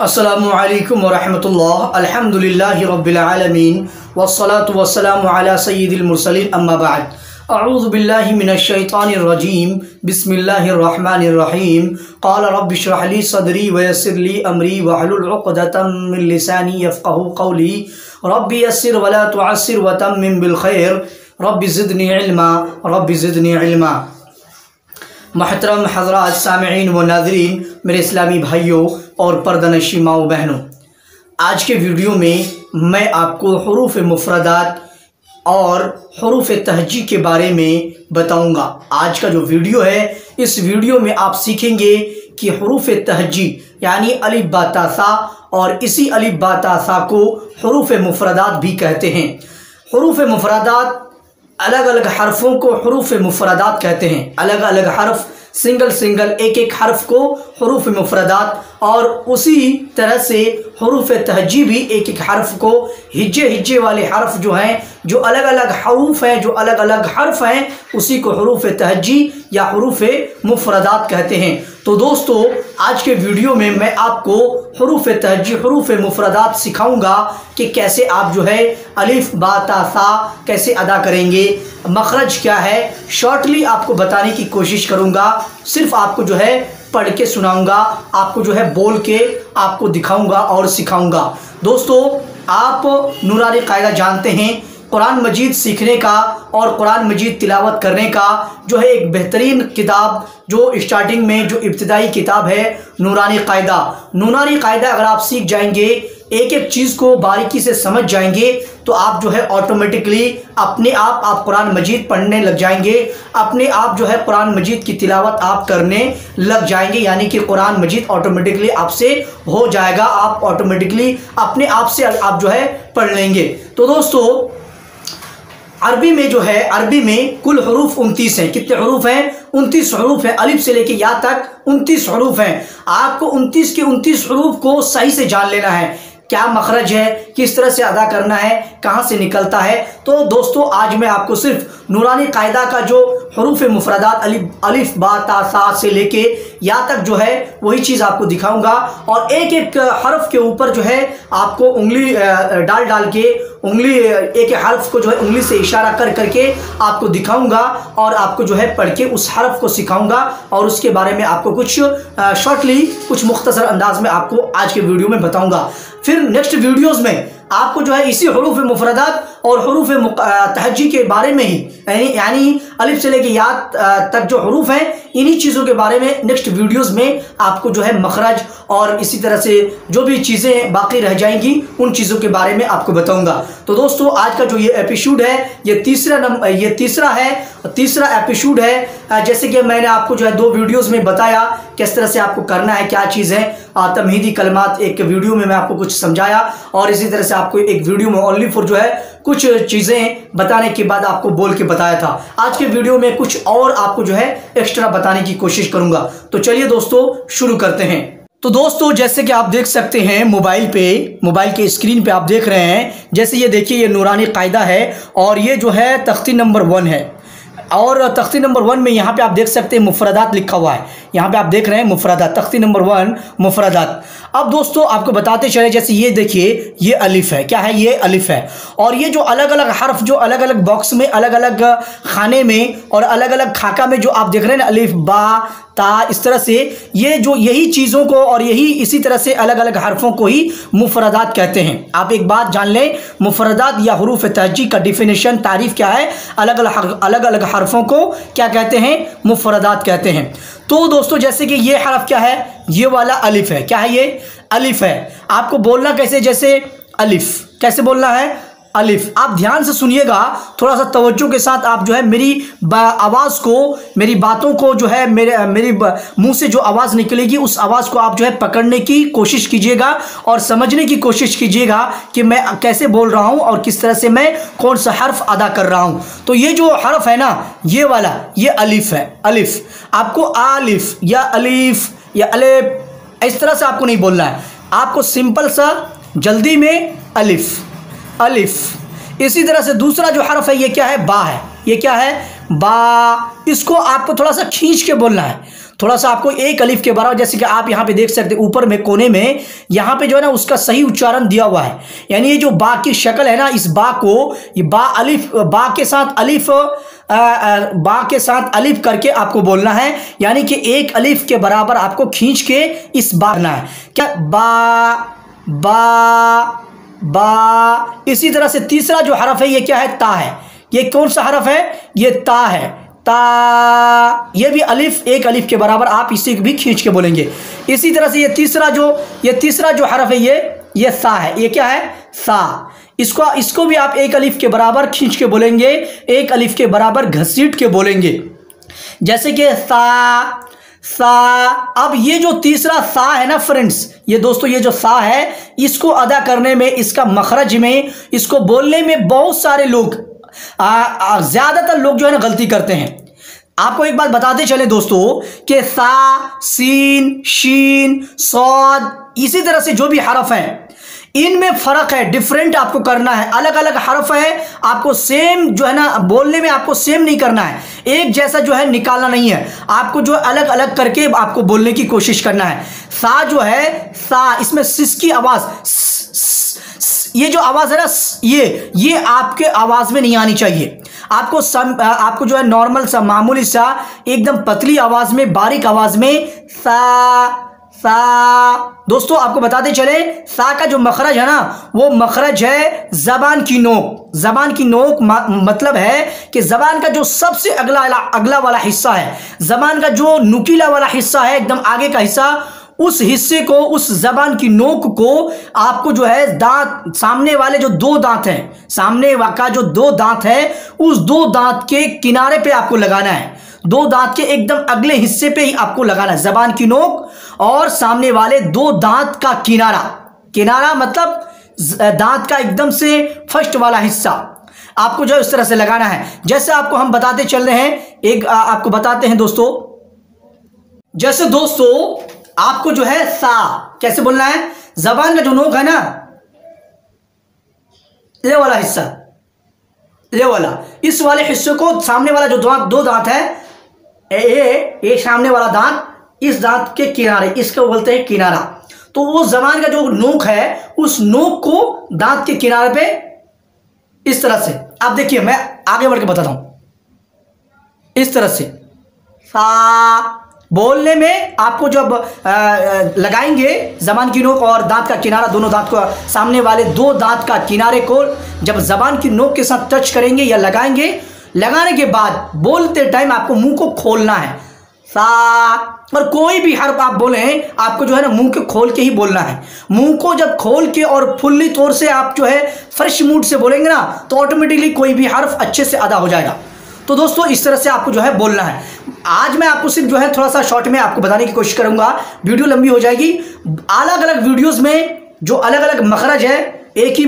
अस्सलामु अलैकुम वरहमतुल्लाह। अल्हम्दुलिल्लाहि रब्बिल आलमीन वस्सलातु वस्सलामु अला सय्यिदिल मुरसलीन अम्मा बाद। अऊज़ु बिल्लाहि मिनश शैतानिर रजीम। बिस्मिल्लाहिर रहमानिर रहीम। क़ाल रब्बि इश्रह ली सदरी व यस्सिर ली अमरी वहलुल उक़दतम मिन लिसानी यफ़क़हू क़ौली। रब्बि यस्सिर वला तुअस्सिर व तम्मिम बिल खैर। Rabbi ज़िदनी इल्मा, rabbi ज़िदनी इल्मा। महतरम हज़रात, सामिईन व नाज़रीन, मेरे इस्लामी भाइयों और पर्दानशी माओ बहनों, आज के वीडियो में मैं आपको हुरूफ मुफ़रदात और हुरूफ तहजी के बारे में बताऊंगा। आज का जो वीडियो है, इस वीडियो में आप सीखेंगे कि हुरूफ तहजी यानी अलिफ बा ता सा, और इसी अलिफ बा ता सा को हुरूफ मुफ़रदात भी कहते हैं। हुरूफ मुफ़रदात, अलग अलग हरफों को हुरूफ मुफ़रदात कहते हैं। अलग अलग हरफ, सिंगल सिंगल एक एक हरफ को हुरूफ मुफ़रदात, और उसी तरह से हुरूफ तहजी भी एक एक हरफ को, हिज्जे हिज्जे वाले हरफ जो हैं, जो अलग अलग हरूफ हैं, जो अलग अलग हरफ हैं, उसी को हुरूफ तहजी या हुरूफ मुफ़रदात कहते हैं। तो दोस्तों, आज के वीडियो में मैं आपको हुरूफ तहजी, हुरूफ मुफ़रदात सिखाऊंगा कि कैसे आप जो है अलिफ बा ता सा कैसे अदा करेंगे, मखरज क्या है, शॉर्टली आपको बताने की कोशिश करूंगा। सिर्फ आपको जो है पढ़ के सुनाऊंगा, आपको जो है बोल के आपको दिखाऊंगा और सिखाऊंगा। दोस्तों, आप नूरानी कायदा जानते हैं, कुरान मजीद सीखने का और कुरान मजीद तिलावत करने का जो है एक बेहतरीन किताब, जो स्टार्टिंग में जो इब्तिदाई किताब है नूरानी कायदा। नूरानी कायदा अगर आप सीख जाएंगे, एक एक चीज़ को बारीकी से समझ जाएंगे, तो आप जो है ऑटोमेटिकली अपने आप कुरान मजीद पढ़ने लग जाएंगे, अपने आप जो है कुरान मजीद की तिलावत आप करने लग जाएंगे। यानी कि कुरान मजीद ऑटोमेटिकली आपसे हो जाएगा, आप ऑटोमेटिकली अपने आप से आप जो है पढ़ लेंगे। तो दोस्तों, अरबी में जो है, अरबी में कुल हुरूफ 29 हैं। कितने हुरूफ हैं? 29 हुरूफ हैं। अलिफ से लेके या तक 29 हुरूफ हैं। आपको 29 के 29 हुरूफ को सही से जान लेना है, क्या मखरज है, किस तरह से अदा करना है, कहाँ से निकलता है। तो दोस्तों, आज मैं आपको सिर्फ नूरानी कायदा का जो हुरूफ मुफ़रदात अलिफ बा ता सा से लेके या तक जो है वही चीज़ आपको दिखाऊंगा, और एक एक हरफ के ऊपर जो है आपको उंगली डाल के, उंगली एक हरफ को जो है उंगली से इशारा कर करके आपको दिखाऊंगा, और आपको जो है पढ़ के उस हरफ को सिखाऊंगा, और उसके बारे में आपको कुछ शॉर्टली, कुछ मुख्तसर अंदाज में आपको आज के वीडियो में बताऊंगा। फिर नेक्स्ट वीडियोस में आपको जो है इसी हुरूफ मुफ़रदात और हुरूफ तहजी के बारे में ही, यानी अलिफ से लेके या तक जो हुरूफ हैं, इन्हीं चीज़ों के बारे में नेक्स्ट वीडियोस में आपको जो है मखरज और इसी तरह से जो भी चीज़ें बाकी रह जाएंगी उन चीज़ों के बारे में आपको बताऊंगा। तो दोस्तों, आज का जो ये एपिसोड है, ये तीसरा एपिसोड है। जैसे कि मैंने आपको जो है 2 वीडियोस में बताया किस तरह से आपको करना है, क्या चीज़ है। तमहीदी कलमात एक वीडियो में मैं आपको कुछ समझाया, और इसी तरह से आपको एक वीडियो में ओनली फॉर जो है कुछ चीज़ें बताने के बाद आपको बोल के बताया था। आज के वीडियो में कुछ और आपको जो है एक्स्ट्रा बताने की कोशिश करूंगा। तो चलिए दोस्तों, शुरू करते हैं। तो दोस्तों, जैसे कि आप देख सकते हैं मोबाइल के स्क्रीन पे आप देख रहे हैं, जैसे ये देखिए, ये नूरानी कायदा है, और ये जो है तख्ती नंबर 1 है, और तख्ती नंबर 1 में यहाँ पे आप देख सकते हैं मुफ़रदात लिखा हुआ है। यहाँ पे आप देख रहे हैं मुफ़रदात, तख्ती नंबर 1 मुफ़रदात। अब दोस्तों, आपको बताते चले, जैसे ये देखिए, ये अलिफ है। क्या है? ये अलिफ है। और ये जो अलग अलग हर्फ, जो अलग अलग बॉक्स में, अलग अलग खाने में और अलग अलग खाका में जो आप देख रहे हैं ना, अलिफ बा ता, इस तरह से ये जो यही चीज़ों को और यही इसी तरह से अलग अलग हरफों को ही मुफ़रदात कहते हैं। आप एक बात जान लें, मुफ़रदात या हुरूफ तहजी का डिफिनेशन, तारीफ़ क्या है, अलग अलग हरफों को क्या कहते हैं? मुफ़रदात कहते हैं। तो दोस्तों, जैसे कि ये हरफ क्या है? ये वाला अलिफ है। क्या है? ये अलिफ है। आपको बोलना कैसे? जैसे अलिफ, कैसे बोलना है? अलिफ। आप ध्यान से सुनिएगा, थोड़ा सा तवज्जो के साथ आप जो है मेरी आवाज़ को, मेरी बातों को जो है, मेरी मुंह से जो आवाज़ निकलेगी उस आवाज़ को आप जो है पकड़ने की कोशिश कीजिएगा और समझने की कोशिश कीजिएगा कि मैं कैसे बोल रहा हूं और किस तरह से मैं कौन सा हर्फ अदा कर रहा हूं। तो ये जो हर्फ है ना, ये वाला, ये अलिफ है। अलिफ। आपको आलिफ या अलिफ या अलिफ इस तरह से आपको नहीं बोलना है, आपको सिंपल सा जल्दी में अलिफ, अलिफ। इसी तरह से दूसरा जो हरफ है, ये क्या है? बा है। ये क्या है? बा। इसको आपको थोड़ा सा खींच के बोलना है, थोड़ा सा आपको एक अलिफ के बराबर, जैसे कि आप यहाँ पे देख सकते हैं ऊपर में कोने में यहाँ पे जो है ना उसका सही उच्चारण दिया हुआ है। यानी ये जो बा की शक्ल है ना, इस बा को ये बा अलिफ, बा के साथ अलिफ, बा के साथ अलिफ करके आपको बोलना है। यानी कि एक अलिफ के बराबर आपको खींच के इस बा करना है। क्या बा बा बा। इसी तरह से तीसरा जो हरफ है ये क्या है? ता है। ये कौन सा हरफ है? ये ता है। ता, ये भी अलिफ, एक अलिफ के बराबर आप इसे भी खींच के बोलेंगे। इसी तरह से ये तीसरा जो हरफ है ये सा है। ये क्या है? सा। इसको भी आप एक अलिफ के बराबर खींच के बोलेंगे, एक अलिफ के बराबर घसीट के बोलेंगे, जैसे कि सा सा। अब ये जो तीसरा सा है ना फ्रेंड्स, ये दोस्तों ये जो सा है, इसको अदा करने में, इसका मखरज में, इसको बोलने में बहुत सारे लोग, ज्यादातर लोग जो है ना गलती करते हैं। आपको एक बात बताते चले दोस्तों कि सा, सीन, शीन, सौद, इसी तरह से जो भी हरफ हैं इनमें फर्क है, डिफरेंट आपको करना है। अलग अलग हरफ है, आपको सेम जो है ना बोलने में आपको सेम नहीं करना है, एक जैसा जो है निकालना नहीं है, आपको जो अलग अलग करके आपको बोलने की कोशिश करना है। सा जो है, सा, इसमें सिस की आवाज, ये जो आवाज है ना, ये आपके आवाज में नहीं आनी चाहिए। आपको जो है नॉर्मल सा, मामूली सा, एकदम पतली आवाज में, बारीक आवाज में सा सा। दोस्तों आपको बताते चले, सा का जो मखरज है ना, वो मखरज है जबान की नोक। जबान की नोक मतलब है कि जबान का जो सबसे अगला वाला हिस्सा है, जबान का जो नुकीला वाला हिस्सा है, एकदम आगे का हिस्सा, उस हिस्से को, उस जबान की नोक को आपको जो है दांत, सामने वाले जो दो दांत हैं, सामने का जो दो दांत है, उस दो दांत के किनारे पे आपको लगाना है। दो दांत के एकदम अगले हिस्से पे ही आपको लगाना है, जबान की नोक और सामने वाले दो दांत का किनारा। किनारा मतलब दांत का एकदम से फर्स्ट वाला हिस्सा आपको जो है उस तरह से लगाना है। जैसे आपको हम बताते चल रहे हैं, एक आपको बताते हैं दोस्तों, जैसे दोस्तों आपको जो है सा कैसे बोलना है, जबान का जो नोक है ना, ये वाला हिस्सा, ये वाला, इस वाले हिस्से को, सामने वाला जो दो दांत है, ये सामने वाला दांत, इस दांत के किनारे, इसको बोलते हैं किनारा। तो वो जबान का जो नोक है, उस नोक को दांत के किनारे पे इस तरह से, आप देखिए मैं आगे बढ़ के बताता हूं, इस तरह से सा बोलने में आपको जब लगाएंगे जबान की नोक और दांत का किनारा, दोनों दांत को, सामने वाले दो दांत का किनारे को जब जबान की नोक के साथ टच करेंगे या लगाएंगे, लगाने के बाद बोलते टाइम आपको मुंह को खोलना है, सा। और कोई भी हर्फ आप बोलें, आपको जो है ना मुंह को खोल के ही बोलना है। मुंह को जब खोल के और फुल्ली तौर से आप जो है फ्रेश मूड से बोलेंगे ना, तो ऑटोमेटिकली कोई भी हर्फ अच्छे से अदा हो जाएगा। तो दोस्तों इस तरह से आपको जो है बोलना है। आज मैं आपको सिर्फ जो है थोड़ा सा शॉर्ट में आपको बताने की कोशिश करूंगा, वीडियो लंबी हो जाएगी। अलग अलग वीडियोस में जो अलग अलग मखरज है, एक ही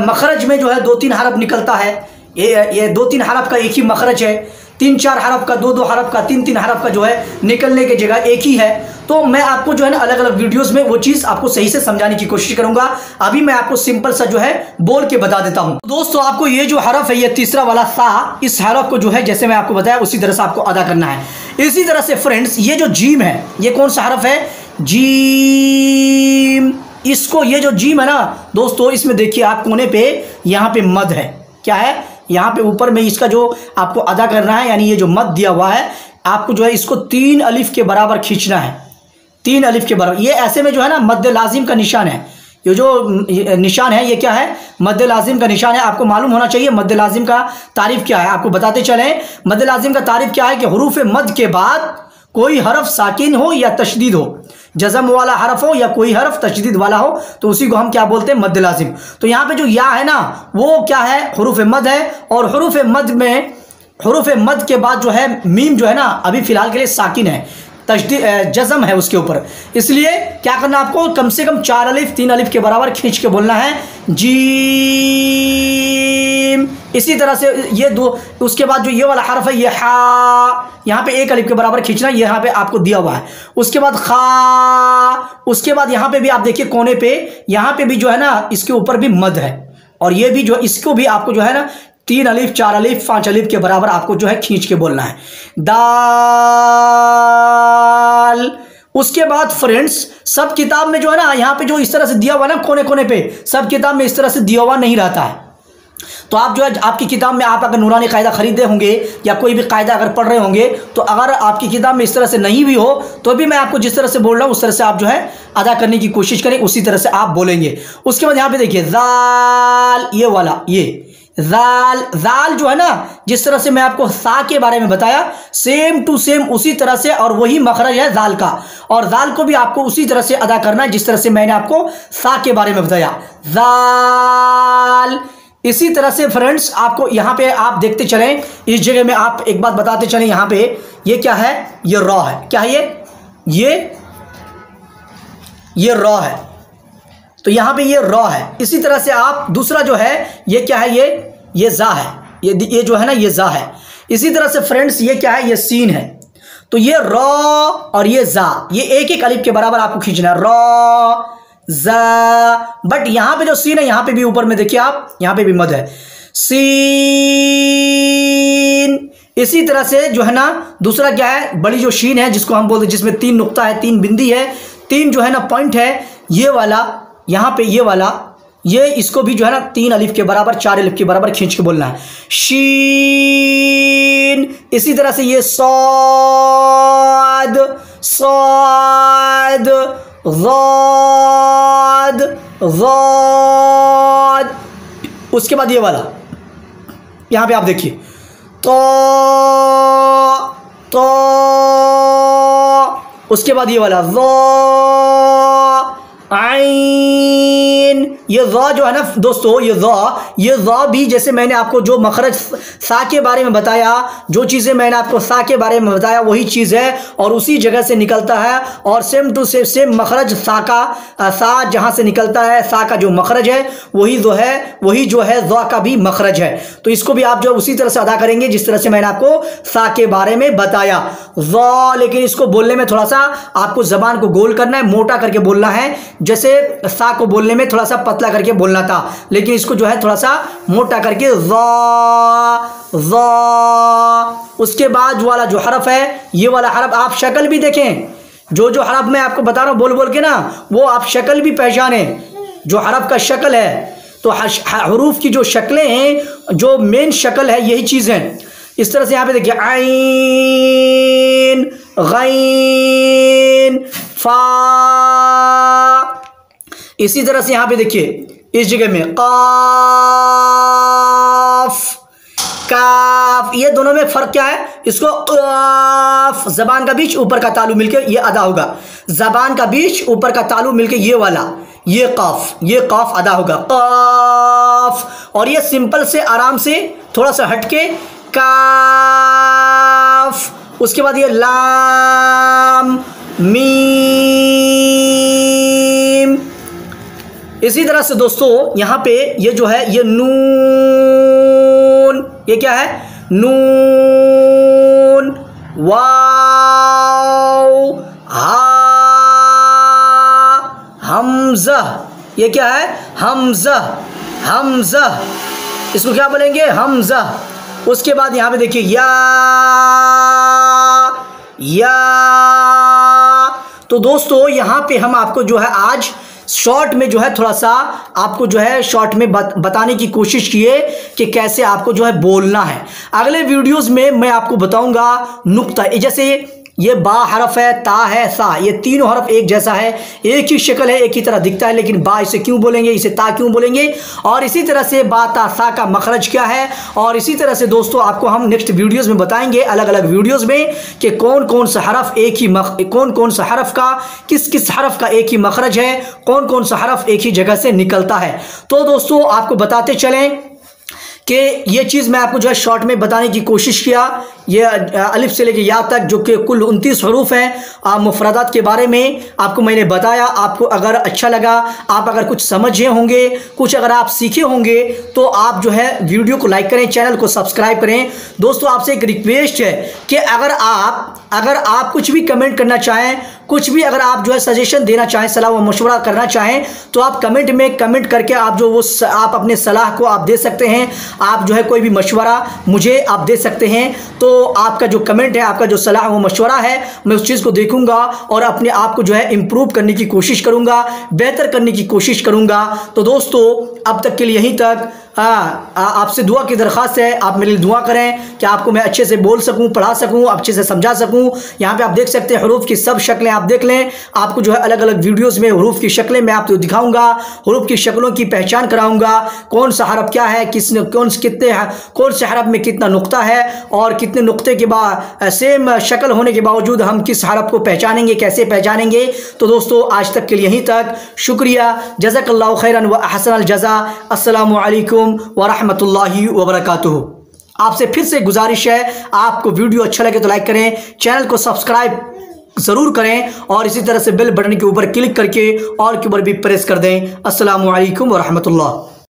मखरज में जो है 2-3 हरफ निकलता है। ये 2-3 हरफ का एक ही मखरज है, 3-4 हरफ का, 2-2 हरफ का, 3-3 हरफ का जो है निकलने की जगह एक ही है। तो मैं आपको जो है ना अलग अलग वीडियोस में वो चीज़ आपको सही से समझाने की कोशिश करूंगा। अभी मैं आपको सिंपल सा जो है बोल के बता देता हूं। दोस्तों आपको ये जो हरफ है, ये तीसरा वाला सा, इस हरफ को जो है जैसे मैं आपको बताया उसी तरह से आपको अदा करना है। इसी तरह से फ्रेंड्स, ये जो जीम है, ये कौन सा हरफ है? जीम। इसको, ये जो जीम है ना दोस्तों, इसमें देखिए आप कोने पे यहाँ पे मद है। क्या है? यहाँ पे ऊपर में इसका जो आपको अदा करना है, यानी ये जो मद दिया हुआ है, आपको जो है इसको 3 अलिफ के बराबर खींचना है, 3 अलिफ के बराबर। ये ऐसे में जो है ना मद्दे लाजिम का निशान है। ये जो निशान है, ये क्या है? मद्दे लाजिम का निशान है। आपको मालूम होना चाहिए मद्दे लाजिम का तारीफ क्या है। आपको बताते चलें, मद्दे लाजिम का तारीफ क्या है कि हुरूफ मद के बाद कोई हरफ साकिन हो या तशदीद हो, जज़म वाला हरफ हो या कोई हरफ तशदीद वाला हो, तो उसी को हम क्या बोलते हैं? मद्दे लाजिम। तो यहाँ पे जो या है ना, वो क्या है? हुरूफ मद है। और हुरूफ मद में, हुरूफ मद के बाद जो है मीम जो है ना, अभी फिलहाल के लिए साकिन है, जज़म है उसके ऊपर। इसलिए क्या करना आपको? कम से कम 4 अलिफ 3 अलिफ के बराबर खींच के बोलना है, जीम। इसी तरह से ये दो, उसके बाद जो ये वाला हरफ है, ये हा, यहाँ पे 1 अलिफ के बराबर खींचना, ये यहाँ पे आपको दिया हुआ है। उसके बाद खा, उसके बाद यहाँ पे भी आप देखिए कोने पे, यहाँ पे भी जो है ना इसके ऊपर भी मद है। और ये भी जो, इसको भी आपको जो है ना 3 अलिफ 4 अलिफ 5 अलिफ के बराबर आपको जो है खींच के बोलना है। दाल। उसके बाद फ्रेंड्स सब किताब में जो है ना यहाँ पे जो इस तरह से दिया हुआ ना कोने कोने पे, सब किताब में इस तरह से दिया हुआ नहीं रहता है। तो आप जो है आपकी किताब में आप अगर नूरानी कायदा खरीदे होंगे या कोई भी कायदा अगर पढ़ रहे होंगे, तो अगर आपकी किताब में इस तरह से नहीं भी हो तो भी मैं आपको जिस तरह से बोल रहा हूँ उस तरह से आप जो है अदा करने की कोशिश करें, उसी तरह से आप बोलेंगे। उसके बाद यहाँ पे देखिए जाल, ये वाला, ये जाल। जाल जो है ना जिस तरह से मैं आपको सा के बारे में बताया, सेम टू सेम उसी तरह से, और वही मखरज है जाल का, और जाल को भी आपको उसी तरह से अदा करना है जिस तरह से मैंने आपको सा के बारे में बताया, जाल। इसी तरह से फ्रेंड्स आपको यहाँ पे आप देखते चलें, इस जगह में आप एक बात बताते चलें, यहाँ पे ये क्या है, ये रॉ है। क्या है ये रॉ है, तो यहाँ पे ये रॉ है। इसी तरह से आप दूसरा जो है ये क्या है, ये जा है, ये जो है ना ये जा है। इसी तरह से फ्रेंड्स ये क्या है, ये सीन है। तो ये रॉ और ये जा, ये एक एक अलिफ के बराबर आपको खींचना है, रॉ जा। बट यहां पे जो सीन है यहाँ पे भी ऊपर में देखिए आप, यहाँ पे भी मद है, सीन। इसी तरह से जो है ना दूसरा क्या है, बड़ी जो शीन है जिसको हम बोलते हैं, जिसमें 3 नुक्ता है, 3 बिंदी है, 3 जो है ना पॉइंट है, ये वाला यहाँ पे, ये वाला, ये इसको भी जो है ना 3 अलिफ के बराबर 4 अलिफ के बराबर खींच के बोलना है, शीन। इसी तरह से ये सौद, सौद, ज़ाद, ज़ाद। उसके बाद ये वाला, यहां पे आप देखिए, तो उसके बाद ये वाला ज़ा, आइन। ये ज़ा जो है ना दोस्तों, ये ज़ा भी जैसे मैंने आपको जो मखरज सा के बारे में बताया, जो चीज़ें मैंने आपको सा के बारे में बताया वही चीज़ है, और उसी जगह से निकलता है, और सेम टू सेम मखरज सा का, सा जहाँ से निकलता है, सा का जो मखरज है वही जो है ज़ा का भी मखरज है। तो इसको भी आप जो उसी तरह से अदा करेंगे जिस तरह से मैंने आपको सा के बारे में बताया, ज़ा। लेकिन इसको बोलने में थोड़ा सा आपको ज़बान को गोल करना है, मोटा करके बोलना है, जैसे सा को बोलने में थोड़ा सा पतला करके बोलना था, लेकिन इसको जो है थोड़ा सा मोटा करके ज़ा, ज़ा। उसके बाद वाला जो हरफ है, ये वाला हरफ आप शक्ल भी देखें, जो हरफ मैं आपको बता रहा हूँ बोल बोल के ना, वो आप शक्ल भी पहचाने, जो हरफ का शक्ल है। तो हरूफ की जो शक्लें हैं, जो मेन शक्ल है, यही चीज़ है। इस तरह से यहाँ पे देखिए, आइन, गैन, फा। इसी तरह से यहाँ पे देखिए इस जगह में काफ, काफ। ये दोनों में फर्क क्या है, इसको काफ, जबान का बीच ऊपर का तालु मिलके ये अदा होगा, जबान का बीच ऊपर का तालु मिलके ये वाला, ये काफ अदा होगा, काफ। और ये सिंपल से आराम से थोड़ा सा हटके काफ। उसके बाद ये लाम, मीम। इसी तरह से दोस्तों यहाँ पे ये जो है ये नून, ये क्या है, नून, वाव, हा, हमजा, ये क्या है, हमजा, हमजा। इसको क्या बोलेंगे, हमजा। उसके बाद यहाँ पे देखिए या। तो दोस्तों यहाँ पे हम आपको जो है आज शॉर्ट में जो है थोड़ा सा आपको जो है शॉर्ट में बताने की कोशिश किए कि कैसे आपको जो है बोलना है। अगले वीडियोस में मैं आपको बताऊंगा नुक्ता, जैसे ये बा हरफ है, ता है, सा, ये तीनों हरफ एक जैसा है, एक ही शक्ल है, एक ही तरह दिखता है, लेकिन बा इसे क्यों बोलेंगे, इसे ता क्यों बोलेंगे, और इसी तरह से बा ता सा का मखरज क्या है। और इसी तरह से दोस्तों आपको हम नेक्स्ट वीडियोस में बताएंगे, अलग अलग वीडियोस में, कि कौन कौन सा हरफ एक ही कौन कौन सा हरफ का किस किस हरफ का एक ही मखरज है, कौन कौन सा हरफ एक ही जगह से निकलता है। तो दोस्तों आपको बताते चलें कि ये चीज़ मैं आपको जो है शॉर्ट में बताने की कोशिश किया, ये अलिफ से लेके या तक जो कि कुल 29 हरूफ हैं, मुफरदात के बारे में आपको मैंने बताया। आपको अगर अच्छा लगा, आप अगर कुछ समझे होंगे, कुछ अगर आप सीखे होंगे, तो आप जो है वीडियो को लाइक करें, चैनल को सब्सक्राइब करें। दोस्तों आपसे एक रिक्वेस्ट है कि अगर आप अगर आप कुछ भी कमेंट करना चाहें, कुछ भी अगर आप जो है सजेशन देना चाहें, सलाह व मशवरा करना चाहें, तो आप कमेंट में कमेंट करके आप जो वो आप अपने सलाह को आप दे सकते हैं। आप जो है कोई भी मशवरा मुझे आप दे सकते हैं। तो आपका जो कमेंट है, आपका जो सलाह व मशवरा है, मैं उस चीज़ को देखूंगा और अपने आप को जो है इम्प्रूव करने की कोशिश करूंगा, बेहतर करने की कोशिश करूंगा। तो दोस्तों अब तक के लिए यहीं तक। आपसे दुआ की दरख्वास्त है, आप मेरे लिए दुआ करें कि आपको मैं अच्छे से बोल सकूं, पढ़ा सकूं, अच्छे से समझा सकूं। यहाँ पे आप देख सकते हैं हरूफ की सब शक्लें आप देख लें। आपको जो है अलग अलग वीडियोस में हरूफ की शक्लें मैं आपको दिखाऊंगा, हरूफ की शक्लों की पहचान कराऊंगा, कौन सा हरफ क्या है, कौन से हरफ में कितना नुक्ता है और कितने नुक्ते के बाद सेम शक्ल होने के बावजूद हम किस हरफ को पहचानेंगे, कैसे पहचानेंगे। तो दोस्तों आज तक के लिए यहीं तक। शुक्रिया। जज़ाकल्लाहु खैरन व अहसनल जज़ा। अस्सलामु अलैकुम व रहमतुल्लाहि व बरकातुहू। आपसे फिर से गुजारिश है, आपको वीडियो अच्छा लगे तो लाइक करें, चैनल को सब्सक्राइब जरूर करें और इसी तरह से बेल बटन के ऊपर क्लिक करके और के ऊपर भी प्रेस कर दें। अस्सलामु अलैकुम व रहमतुल्लाह।